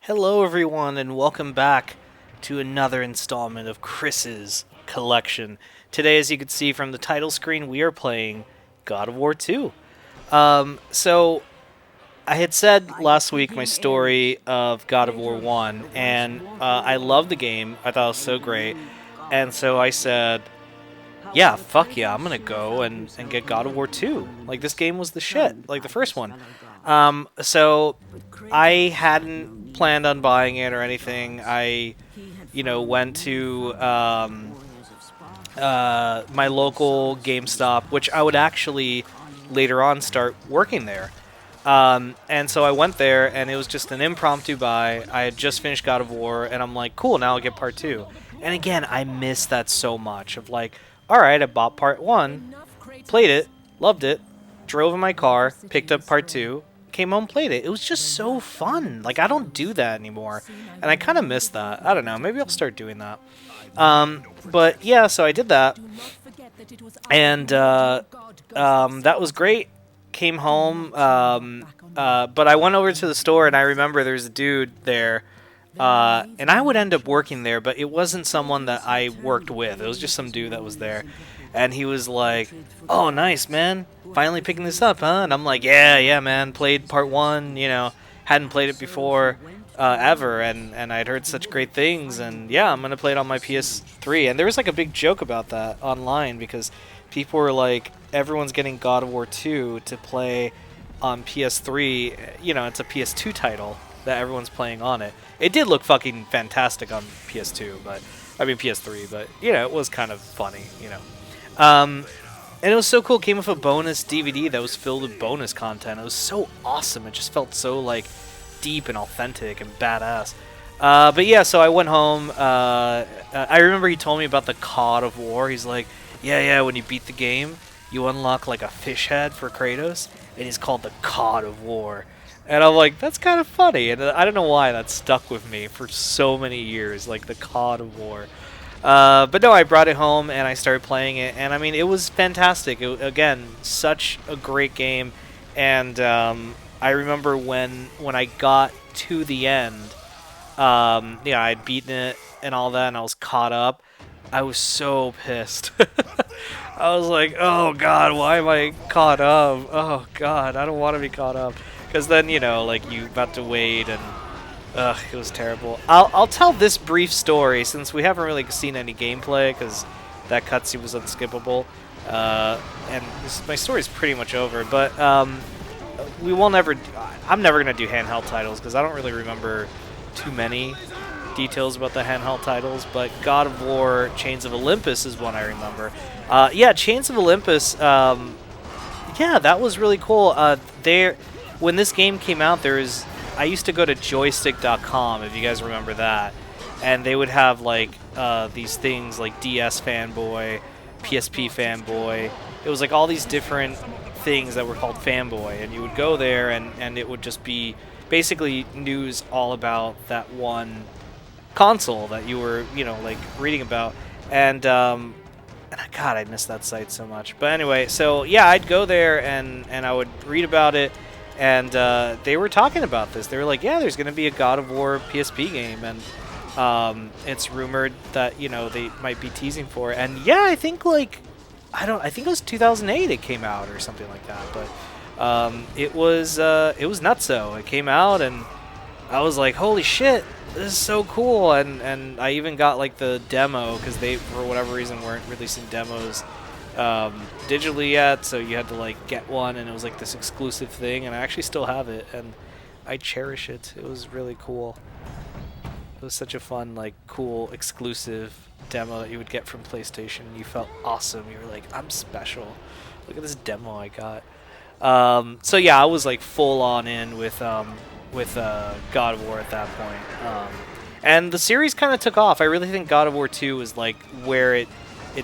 Hello, everyone, and welcome back to another installment of Chris's collection. Today, as you can see from the title screen, we are playing God of War 2. So, I had said last week my story of God of War 1, and I loved the game. I thought it was so great. And so I said, yeah, fuck yeah, I'm gonna go and get God of War 2. Like, this game was the shit, like the first one. So I hadn't planned on buying it or anything. I, went to my local GameStop, which I would actually later on start working there. And so I went there, and it was just an impromptu buy. I had just finished God of War, and I'm like, cool, now I'll get part two. And again, I miss that so much of like, all right, I bought part one, played it, loved it, drove in my car, picked up part two, came home, played it. It was just so fun. Like, I don't do that anymore, and I kind of miss that. I don't know, maybe I'll start doing that. But yeah, so I did that, and that was great. Came home, but I went over to the store, and I remember there's a dude there, and I would end up working there, but it wasn't someone that I worked with. It was just some dude that was there, and he was like, "Oh, nice, man. Finally picking this up, huh?" And I'm like, "Yeah, man. Played part one. Hadn't played it before." Ever, and I'd heard such great things, and yeah, I'm gonna play it on my PS3. And there was like a big joke about that online because people were like, everyone's getting God of War 2 to play on PS3. It's a PS2 title that everyone's playing on it. It did look fucking fantastic on PS2, but I mean PS3, but it was kind of funny. And it was so cool. It came with a bonus DVD that was filled with bonus content. It was so awesome. It just felt so like deep and authentic and badass. But yeah, so I went home. I remember he told me about the COD of War. He's like, yeah, when you beat the game, you unlock like a fish head for Kratos, and he's called the COD of War. And I'm like, that's kind of funny, and I don't know why that stuck with me for so many years, like the COD of War. But no, I brought it home and I started playing it, and I mean, it was fantastic. Again, such a great game, and I remember when I got to the end, I'd beaten it and all that, and I was caught up. I was so pissed. I was like, oh god, why am I caught up? Oh god, I don't want to be caught up. Because then, like, you about to wait, and it was terrible. I'll tell this brief story, since we haven't really seen any gameplay, because that cutscene was unskippable. And my story's pretty much over, but we will never... I'm never going to do handheld titles, because I don't really remember too many details about the handheld titles, but God of War Chains of Olympus is one I remember. Yeah, Chains of Olympus, yeah, that was really cool. When this game came out, I used to go to joystick.com, if you guys remember that, and they would have like these things like DS Fanboy, PSP Fanboy. It was like all these different things that were called Fanboy, and you would go there, and it would just be basically news all about that one console that you were, like reading about. And God, I miss that site so much. But anyway, so yeah, I'd go there and I would read about it, and they were talking about this. They were like, yeah, there's going to be a God of War PSP game, and it's rumored that they might be teasing for it. And yeah, I think I think it was 2008 it came out or something like that. But it was nutso. It came out, and I was like, holy shit, this is so cool. And I even got like the demo, because they, for whatever reason, weren't releasing demos digitally yet, so you had to like get one, and it was like this exclusive thing, and I actually still have it, and I cherish it. It was really cool. It was such a fun, like, cool exclusive demo that you would get from PlayStation. You felt awesome. You were like, I'm special. Look at this demo I got. So yeah, I was like full on in with God of War at that point. And the series kind of took off. I really think God of War 2 was like where it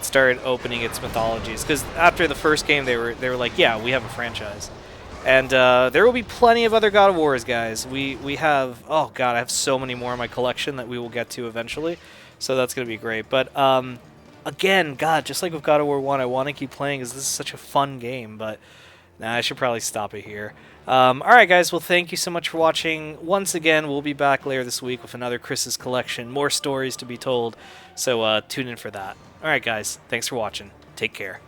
started opening its mythologies, because after the first game they were like, yeah, we have a franchise, and there will be plenty of other God of Wars, guys. We have, oh god, I have so many more in my collection that we will get to eventually, so that's gonna be great. But again, god, just like with God of War 1, I want to keep playing because this is such a fun game, but nah, I should probably stop it here. All right, guys. Well, thank you so much for watching. Once again, we'll be back later this week with another Chris's Collection. More stories to be told, so tune in for that. All right, guys. Thanks for watching. Take care.